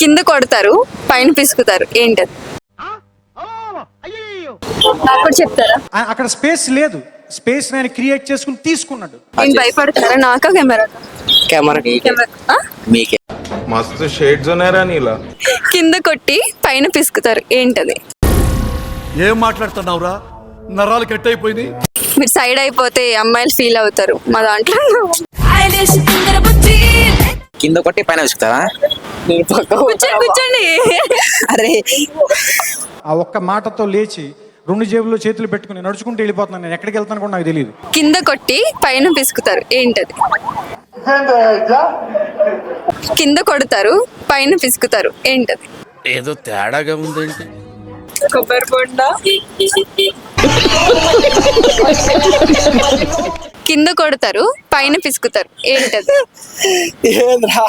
కింద కొడతారు పైన పిసుకుతారు ఏంటది? నాకు చెప్తారా? అక్కడ స్పేస్ లేదు, స్పేస్ నేను క్రియేట్ చేసుకుని తీసుకున్నాడు. నేను భయపడతారా? నాకా కెమెరా? మీకే మస్తు షేడ్స్ ఉన్నారా నీలా. కింద కొట్టి పైన పిసుకుతారు ఏంటది? ఏం మాట్లాడుతున్నావురా, నరాలు కట్ అయిపోయింది. మీరు సైడ్ అయిపోతే అమ్మాయిలు ఫీల్ అవుతారు మా దాంట్లో. కింద కొట్టి పైన విసుకుతారా? కూర్చోండి. అరే ఆ ఒక్క మాటతో లేచి 2 జేబుల్లో చేతులు పెట్టుకుని నడుచుకుంటూ వెళ్ళిపోతున్నాను. నేను ఎక్కడికి వెళ్తాను కూడా నాకు తెలియదు. కింద కొట్టి పైన పిసుకుతారు ఏంటది? కింద కొడతారు పైన పిసుకుతారు ఏంటది? ఏదో తేడాగా ఉందేంటి? కొబ్బరి బొండ. కింద కొడతారు పైన పిసుకుతారు ఏంటది? ఏంద్రా